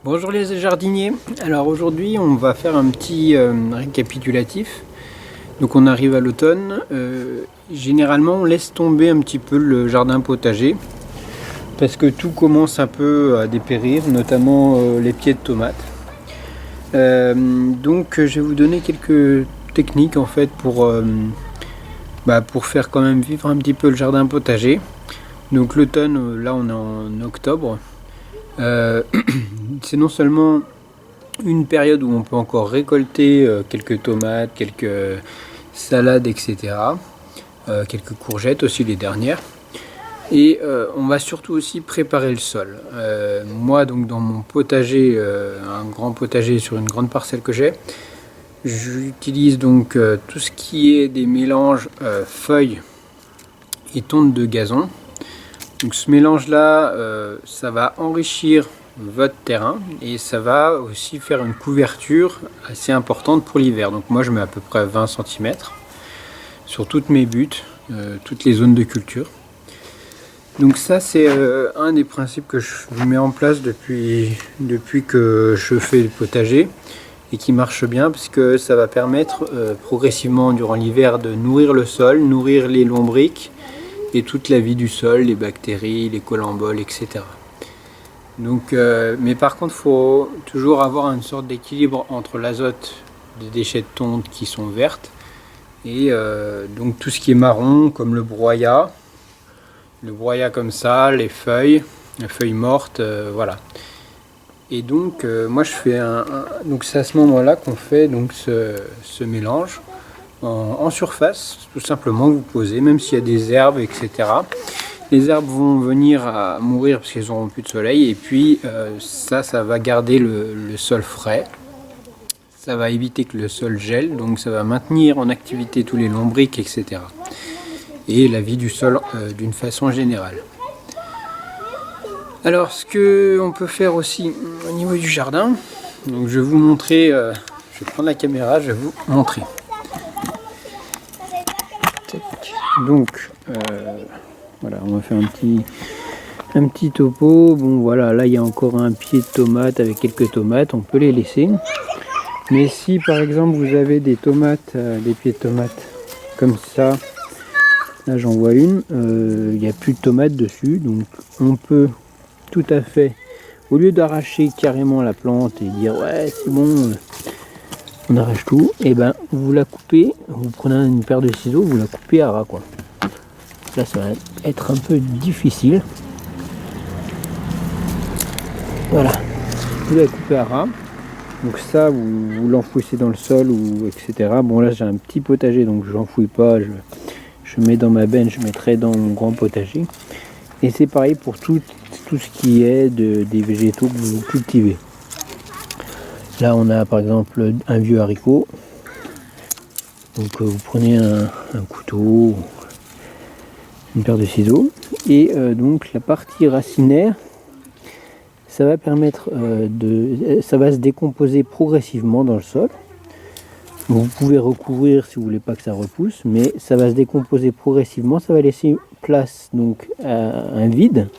Bonjour les jardiniers. Alors aujourd'hui on va faire un petit récapitulatif. Donc on arrive à l'automne. Généralement on laisse tomber un petit peu le jardin potager parce que tout commence un peu à dépérir, notamment les pieds de tomates. Donc je vais vous donner quelques techniques en fait pour faire quand même vivre un petit peu le jardin potager. Donc l'automne, là on est en octobre. C'est non seulement une période où on peut encore récolter quelques tomates, quelques salades, etc. Quelques courgettes aussi, les dernières. Et on va surtout aussi préparer le sol. Moi, donc dans mon potager, un grand potager sur une grande parcelle que j'ai, j'utilise donc tout ce qui est des mélanges feuilles et tonte de gazon. Donc ce mélange là, ça va enrichir votre terrain et ça va aussi faire une couverture assez importante pour l'hiver. Donc moi je mets à peu près 20 cm sur toutes mes buttes, toutes les zones de culture. Donc ça c'est un des principes que je mets en place depuis que je fais le potager et qui marche bien parce que ça va permettre progressivement durant l'hiver de nourrir le sol, nourrir les lombrics et toute la vie du sol, les bactéries, les colamboles, etc. Donc, mais par contre, il faut toujours avoir une sorte d'équilibre entre l'azote des déchets de tonte qui sont vertes et donc tout ce qui est marron, comme le broyat comme ça, les feuilles mortes, voilà. Et donc, moi je fais donc c'est à ce moment-là qu'on fait donc ce mélange. En surface, tout simplement, vous posez, même s'il y a des herbes, etc. Les herbes vont venir à mourir parce qu'elles n'auront plus de soleil, et puis ça va garder le sol frais. Ça va éviter que le sol gèle, donc ça va maintenir en activité tous les lombrics, etc. Et la vie du sol d'une façon générale. Alors, ce qu'on peut faire aussi au niveau du jardin, donc je vais vous montrer, je vais prendre la caméra, je vais vous montrer. Donc voilà, on va faire un petit topo. Bon voilà, là il y a encore un pied de tomate avec quelques tomates, on peut les laisser. Mais si par exemple vous avez des tomates, des pieds de tomates comme ça, là j'en vois une, il n'y a plus de tomates dessus, donc on peut tout à fait, au lieu d'arracher carrément la plante et dire ouais c'est bon, on arrache tout, et ben vous la coupez, vous prenez une paire de ciseaux, vous la coupez à ras quoi. Là ça va être un peu difficile. Voilà, vous la coupez à ras. Donc ça vous l'enfouissez dans le sol ou etc. Bon là j'ai un petit potager donc je l'enfouis pas, je mets dans ma benne, je mettrai dans mon grand potager. Et c'est pareil pour tout ce qui est des végétaux que vous cultivez. Là on a par exemple un vieux haricot. Donc vous prenez un couteau, une paire de ciseaux, et donc la partie racinaire, ça va permettre ça va se décomposer progressivement dans le sol. Vous pouvez recouvrir si vous voulez pas que ça repousse, mais ça va se décomposer progressivement, ça va laisser place donc à un vide,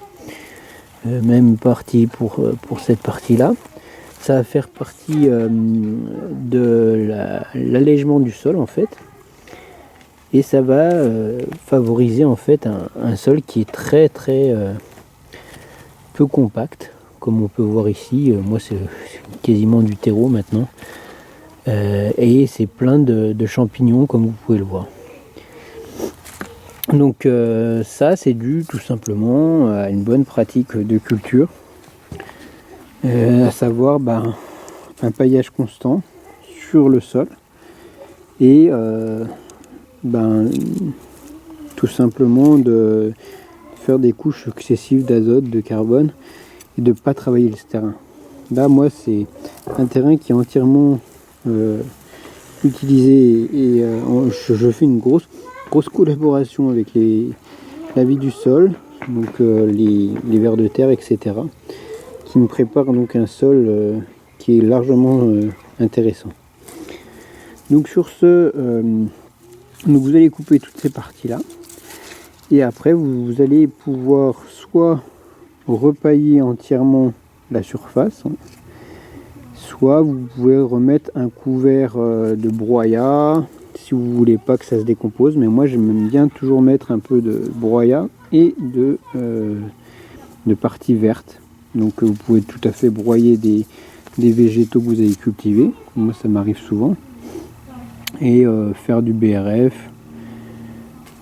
même partie pour cette partie-là. Ça va faire partie de l'allègement du sol en fait. Et ça va favoriser en fait un sol qui est très peu compact, comme on peut voir ici. Moi c'est quasiment du terreau maintenant, et c'est plein de champignons comme vous pouvez le voir. Donc ça c'est dû tout simplement à une bonne pratique de culture, à savoir un paillage constant sur le sol et tout simplement de faire des couches successives d'azote, de carbone et de ne pas travailler ce terrain. Là moi c'est un terrain qui est entièrement utilisé et je fais une grosse collaboration avec la vie du sol, donc les vers de terre, etc. qui me prépare donc un sol qui est largement intéressant. Donc sur ce, donc vous allez couper toutes ces parties là et après vous allez pouvoir soit repailler entièrement la surface soit vous pouvez remettre un couvert de broyat si vous voulez pas que ça se décompose, mais moi j'aime bien toujours mettre un peu de broyat et de partie verte. Donc vous pouvez tout à fait broyer des végétaux que vous avez cultivés, moi ça m'arrive souvent, et faire du BRF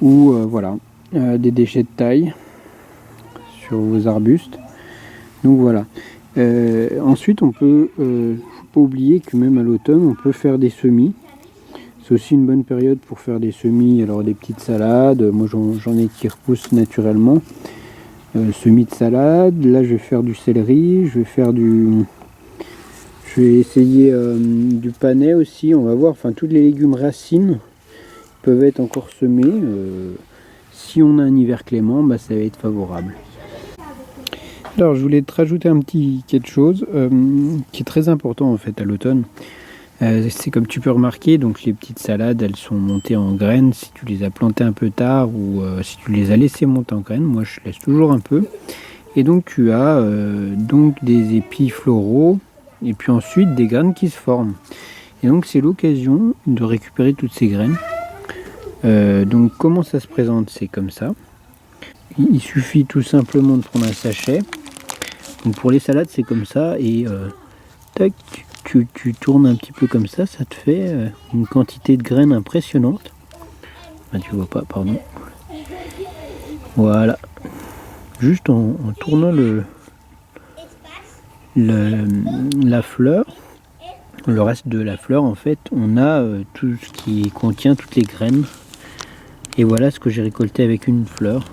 ou voilà, des déchets de taille sur vos arbustes. Donc voilà. Ensuite on peut, faut pas oublier que même à l'automne on peut faire des semis. C'est aussi une bonne période pour faire des semis, alors des petites salades, moi j'en ai qui repoussent naturellement. Semis de salade, là je vais faire du céleri, je vais essayer du panais aussi, on va voir, enfin tous les légumes racines peuvent être encore semés. Si on a un hiver clément, bah, ça va être favorable. Alors je voulais te rajouter un petit quelque chose qui est très important en fait à l'automne. C'est comme tu peux remarquer, donc les petites salades elles sont montées en graines si tu les as plantées un peu tard ou si tu les as laissées monter en graines. Moi je laisse toujours un peu. Et donc tu as donc des épis floraux et puis ensuite des graines qui se forment. Et donc c'est l'occasion de récupérer toutes ces graines. Donc comment ça se présente? C'est comme ça. Il suffit tout simplement de prendre un sachet. Donc pour les salades c'est comme ça et tac, tu tournes un petit peu comme ça te fait une quantité de graines impressionnante. Ah, tu vois pas, pardon. Voilà. Juste en tournant la fleur, le reste de la fleur en fait, on a tout ce qui contient toutes les graines. Et voilà ce que j'ai récolté avec une fleur.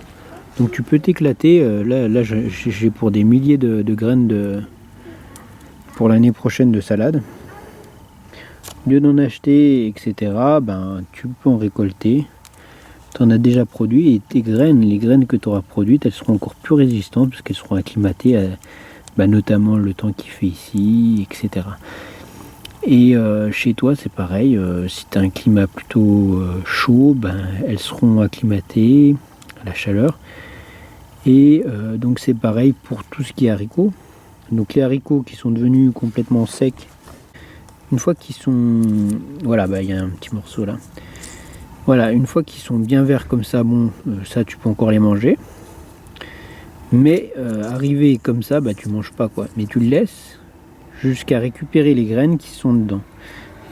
Donc tu peux t'éclater. Là j'ai pour des milliers de graines pour l'année prochaine de salade. Au lieu d'en acheter, etc., ben, tu peux en récolter. Tu en as déjà produit et tes graines, les graines que tu auras produites, elles seront encore plus résistantes parce qu'elles seront acclimatées à notamment le temps qu'il fait ici, etc. Et chez toi, c'est pareil. Si tu as un climat plutôt chaud, ben, elles seront acclimatées à la chaleur. Et donc c'est pareil pour tout ce qui est haricots. Donc les haricots qui sont devenus complètement secs, une fois qu'ils sont... Voilà, bah, y a un petit morceau là. Voilà, une fois qu'ils sont bien verts comme ça, bon, ça tu peux encore les manger. Mais arrivé comme ça, bah tu manges pas quoi. Mais tu le laisses jusqu'à récupérer les graines qui sont dedans.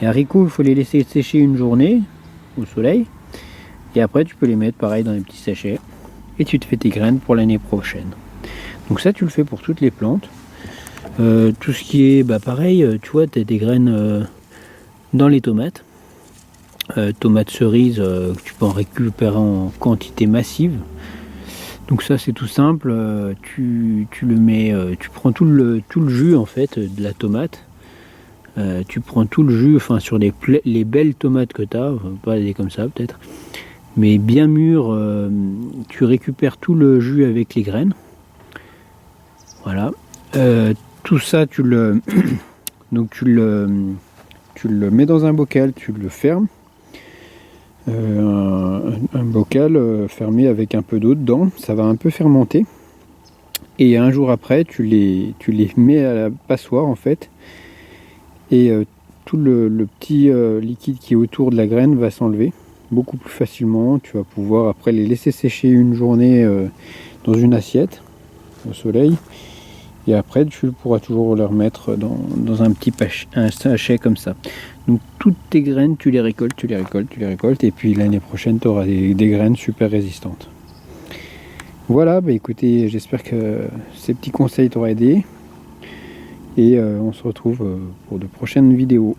Les haricots, il faut les laisser sécher une journée au soleil. Et après tu peux les mettre pareil dans des petits sachets. Et tu te fais tes graines pour l'année prochaine. Donc ça tu le fais pour toutes les plantes. Tout ce qui est pareil, tu vois, tu as des graines dans les tomates. Tomates cerises que tu peux en récupérer en quantité massive. Donc ça c'est tout simple, tu le mets, tu prends tout le jus en fait de la tomate. Tu prends tout le jus, enfin sur les belles tomates que tu as, pas des comme ça peut-être, mais bien mûres, tu récupères tout le jus avec les graines. Voilà. Tout ça tu le donc tu le mets dans un bocal, tu le fermes. Un bocal fermé avec un peu d'eau dedans, ça va un peu fermenter. Et un jour après, tu les mets à la passoire en fait. Et tout le petit liquide qui est autour de la graine va s'enlever beaucoup plus facilement. Tu vas pouvoir après les laisser sécher une journée dans une assiette au soleil. Et après, tu pourras toujours les remettre dans un petit sachet comme ça. Donc toutes tes graines, tu les récoltes. Et puis l'année prochaine, tu auras des graines super résistantes. Voilà, écoutez, j'espère que ces petits conseils t'auront aidé. Et on se retrouve pour de prochaines vidéos.